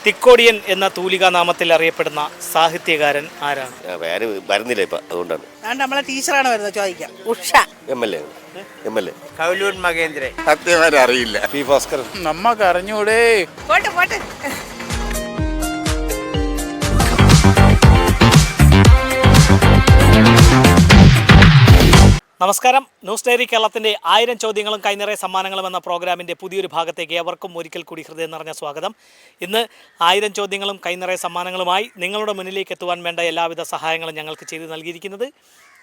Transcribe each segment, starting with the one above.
തിക്കോടിയൻ എന്ന തൂലികാ നാമത്തിൽ അറിയപ്പെടുന്ന സാഹിത്യകാരൻ ആരാണ്? പേര് വരുന്നില്ല ഇപ്പം, അതുകൊണ്ടാണ്. നമ്മളെ ടീച്ചറാണ് വരുന്നത്. ചോദിക്കാം. ഉഷ. എം എൽ എ കൗലൂർ മകേന്ദ്രൻ. സത്യമായിട്ട് അറിയില്ല. പി ഭാസ്കരൻ. നമ്മക്ക് അറിഞ്ഞൂടെ. പോട്ടെ പോട്ടെ. നമസ്കാരം. ന്യൂസ് ഡയറി കേരളത്തിൻ്റെ 1000 ചോദ്യങ്ങളും കൈനിറയ സമ്മാനങ്ങളും എന്ന പ്രോഗ്രാമിൻ്റെ പുതിയൊരു ഭാഗത്തേക്ക് ഏവർക്കും ഒരിക്കൽ കൂടി ഹൃദയം നിറഞ്ഞ സ്വാഗതം. ഇന്ന് 1000 ചോദ്യങ്ങളും കൈനിറയ സമ്മാനങ്ങളുമായി നിങ്ങളുടെ മുന്നിലേക്ക് എത്തുവാൻ വേണ്ട എല്ലാവിധ സഹായങ്ങളും ഞങ്ങൾക്ക് ചെയ്തു നൽകിയിരിക്കുന്നത്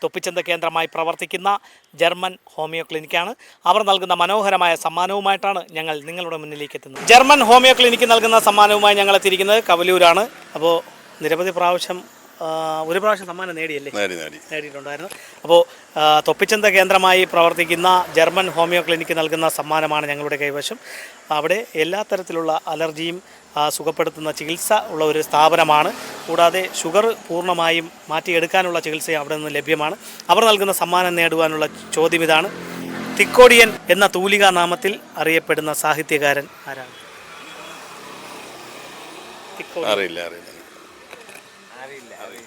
തൊപ്പിച്ചന്ത കേന്ദ്രമായി പ്രവർത്തിക്കുന്ന ജർമ്മൻ ഹോമിയോ ക്ലിനിക്കാണ്. അവർ നൽകുന്ന മനോഹരമായ സമ്മാനവുമായിട്ടാണ് ഞങ്ങൾ നിങ്ങളുടെ മുന്നിലേക്ക് എത്തുന്നത്. ജർമ്മൻ ഹോമിയോ ക്ലിനിക്ക് നൽകുന്ന സമ്മാനവുമായി ഞങ്ങൾ എത്തിയിരിക്കുന്നത് കവലൂരാണ്. അപ്പോൾ നിരവധി പ്രാവശ്യം ഒരു പ്രാവശ്യം സമ്മാനം നേടിയിട്ടുണ്ടായിരുന്നു. അപ്പോൾ തൊപ്പിച്ചന്ത കേന്ദ്രമായി പ്രവർത്തിക്കുന്ന ജർമ്മൻ ഹോമിയോ ക്ലിനിക്ക് നൽകുന്ന സമ്മാനമാണ് ഞങ്ങളുടെ കൈവശം. അവിടെ എല്ലാ തരത്തിലുള്ള അലർജിയും സുഖപ്പെടുത്തുന്ന ചികിത്സ ഉള്ള ഒരു സ്ഥാപനമാണ്. കൂടാതെ ഷുഗർ പൂർണ്ണമായും മാറ്റിയെടുക്കാനുള്ള ചികിത്സയും അവിടെ നിന്ന് ലഭ്യമാണ്. അവർ നൽകുന്ന സമ്മാനം നേടുവാനുള്ള ചോദ്യം ഇതാണ്: തിക്കോടിയൻ എന്ന തൂലികാ നാമത്തിൽ അറിയപ്പെടുന്ന സാഹിത്യകാരൻ ആരാണ്?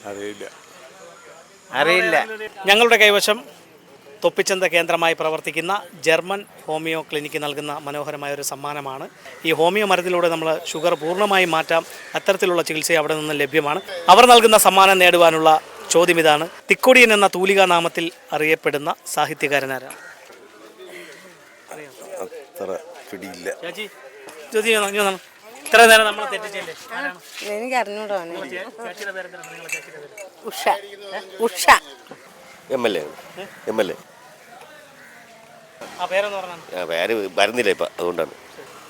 അറിയില്ല. ഞങ്ങളുടെ കൈവശം തൊപ്പിച്ചന്ത കേന്ദ്രമായി പ്രവർത്തിക്കുന്ന ജർമ്മൻ ഹോമിയോ ക്ലിനിക്ക് നൽകുന്ന മനോഹരമായ ഒരു സമ്മാനമാണ്. ഈ ഹോമിയോ മരുന്നിലൂടെ നമ്മൾ ഷുഗർ പൂർണ്ണമായും മാറ്റാം. അത്തരത്തിലുള്ള ചികിത്സ അവിടെ നിന്ന് ലഭ്യമാണ്. അവർ നൽകുന്ന സമ്മാനം നേടുവാനുള്ള ചോദ്യം ഇതാണ്: തിക്കോടിയൻ എന്ന തൂലികാ നാമത്തിൽ അറിയപ്പെടുന്ന സാഹിത്യകാരനാരാണ്? ഇത്ര നേരം നമ്മളെ തെറ്റിച്ചല്ലേ? എനിക്ക് അറിഞ്ഞൂടാ. Usha. Usha. M L A. പേര് വരുന്നില്ല ഇപ്പം, അതുകൊണ്ടാണ്.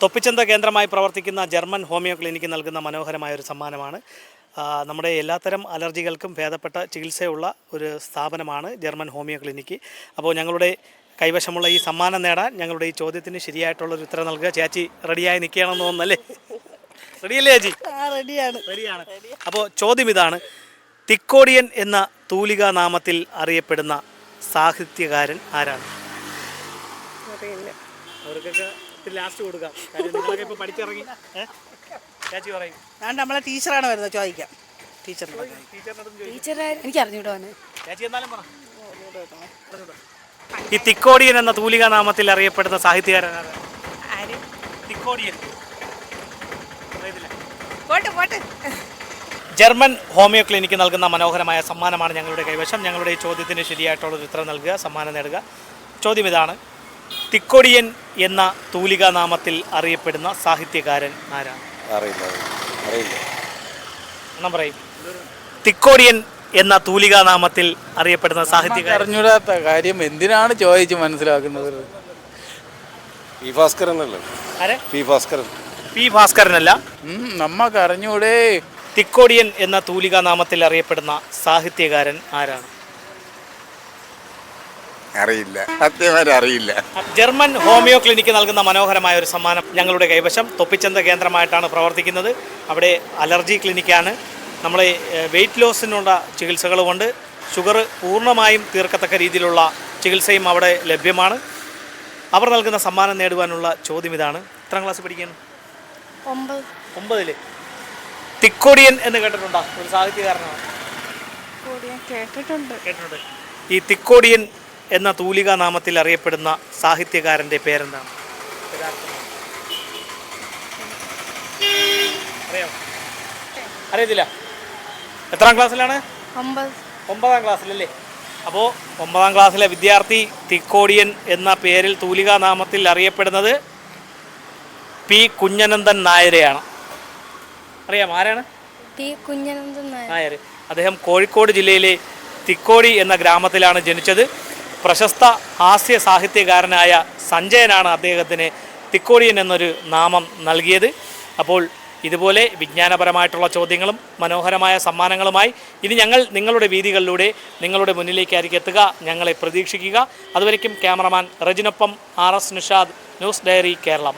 തൊപ്പിച്ചന്ത കേന്ദ്രമായി പ്രവർത്തിക്കുന്ന ജർമ്മൻ ഹോമിയോ ക്ലിനിക്ക് നൽകുന്ന മനോഹരമായ ഒരു സമ്മാനമാണ്. നമ്മുടെ എല്ലാത്തരം അലർജികൾക്കും ഭേദപ്പെട്ട ചികിത്സയുള്ള ഒരു സ്ഥാപനമാണ് ജർമ്മൻ ഹോമിയോ ക്ലിനിക്ക്. അപ്പോൾ ഞങ്ങളുടെ കൈവശമുള്ള ഈ സമ്മാനം നേടാൻ ഞങ്ങളുടെ ഈ ചോദ്യത്തിന് ശരിയായിട്ടുള്ളൊരു ഉത്തരം നൽകുക. ചേച്ചി റെഡിയായി നിൽക്കുകയാണെന്ന് തോന്നുന്നല്ലേ? റെഡിയല്ലേ ചേച്ചി? റെഡിയാണ്. അപ്പോൾ ചോദ്യം ഇതാണ്: തിക്കോടിയൻ എന്ന തൂലികാ നാമത്തിൽ അറിയപ്പെടുന്ന സാഹിത്യകാരൻ ആരാണ്? അവർക്കൊക്കെ ലാസ്റ്റ് കൊടുക്കാം. ഇപ്പോൾ പഠിച്ചിറങ്ങി ചേച്ചി പറയും. നമ്മളെ ടീച്ചറാണ് വരുന്നത്. ചോദിക്കാം. ടീച്ചർ എനിക്ക് അറിഞ്ഞൂടാ. ചേച്ചി എന്നാലും പറ. ഈ തിക്കോടിയൻ എന്ന തൂലികാ നാമത്തിൽ അറിയപ്പെടുന്ന സാഹിത്യകാരൻ ആരാണ്? തിക്കോടിയൻ. ജർമ്മൻ ഹോമിയോ ക്ലിനിക്ക് നൽകുന്ന മനോഹരമായ സമ്മാനമാണ് ഞങ്ങളുടെ കൈവശം. ഞങ്ങളുടെ ഈ ചോദ്യത്തിന് ശരിയായിട്ടുള്ളൊരു ഉത്തരം നൽകുക, സമ്മാനം നേടുക. ചോദ്യം ഇതാണ്: തിക്കോടിയൻ എന്ന തൂലികാ നാമത്തിൽ അറിയപ്പെടുന്ന സാഹിത്യകാരൻ ആരാണ്? എണ്ണം പറയും. തിക്കോടിയൻ എന്ന തൂലികാ നാമത്തിൽ അറിയപ്പെടുന്ന സാഹിത്യകാരൻ. അറിഞ്ഞൂടാത്ത കാര്യം എന്തിനാണ് ചോദിച്ച് മനസ്സിലാക്കുന്നത്? പി ഭാസ്കരനല്ല. നമ്മക്ക് അറിഞ്ഞൂടെ. തിക്കോടിയൻ എന്ന തൂലികാ നാമത്തിൽ അറിയപ്പെടുന്ന സാഹിത്യകാരൻ ആരാണ്? അറിയില്ല. സത്യമായിട്ട് അറിയില്ല. ജർമ്മൻ ഹോമിയോ ക്ലിനിക്ക് നൽകുന്ന മനോഹരമായ ഒരു സമ്മാനം ഞങ്ങളുടെ കൈവശം. തൊപ്പിച്ചന്ത കേന്ദ്രമായിട്ടാണ് പ്രവർത്തിക്കുന്നത്. അവിടെ അലർജി ക്ലിനിക്കാണ്. നമ്മൾ വെയിറ്റ് ലോസിനുള്ള ചികിത്സകളുമുണ്ട്. ഷുഗർ പൂർണ്ണമായും തീർക്കത്തക്ക രീതിയിലുള്ള ചികിത്സയും അവിടെ ലഭ്യമാണ്. അവർ നൽകുന്ന സമ്മാനം നേടുവാനുള്ള ചോദ്യം ഇതാണ്: എത്രാം ക്ലാസ് പഠിക്കുന്നു? 9. തിക്കോടിയൻ എന്ന് കേട്ടിട്ടുണ്ടോ? ഒരു സാഹിത്യകാരനാണ്. കേട്ടിട്ടുണ്ട്. ഈ തിക്കോടിയൻ എന്ന തൂലികാ നാമത്തിൽ അറിയപ്പെടുന്ന സാഹിത്യകാരൻ്റെ പേരെന്താണ്? അറിയത്തില്ല. എത്രാം ക്ലാസ്സിലാണ്? 9ാം ക്ലാസ്സിലല്ലേ? അപ്പോൾ 9ാം ക്ലാസ്സിലെ വിദ്യാർത്ഥി തിക്കോടിയൻ എന്ന പേരിൽ തൂലികാ നാമത്തിൽ അറിയപ്പെടുന്നത് പി കുഞ്ഞനന്ദൻ നായരെയാണ്. അറിയാം ആരാണ്? പി കുഞ്ഞനന്ദൻ നായർ. അദ്ദേഹം കോഴിക്കോട് ജില്ലയിലെ തിക്കോടി എന്ന ഗ്രാമത്തിലാണ് ജനിച്ചത്. പ്രശസ്ത ഹാസ്യ സാഹിത്യകാരനായ സഞ്ജയനാണ് അദ്ദേഹത്തിന് തിക്കോടിയൻ എന്നൊരു നാമം നൽകിയത്. അപ്പോൾ ഇതുപോലെ വിജ്ഞാനപരമായിട്ടുള്ള ചോദ്യങ്ങളും മനോഹരമായ സമ്മാനങ്ങളുമായി ഇനി ഞങ്ങൾ നിങ്ങളുടെ വീതികളിലൂടെ നിങ്ങളുടെ മുന്നിലേക്കായിരിക്കും എത്തുക. ഞങ്ങളെ പ്രതീക്ഷിക്കുക. അതുവരയ്ക്കും ക്യാമറമാൻ റജിനൊപ്പം RS Nishad, news diary Keralam.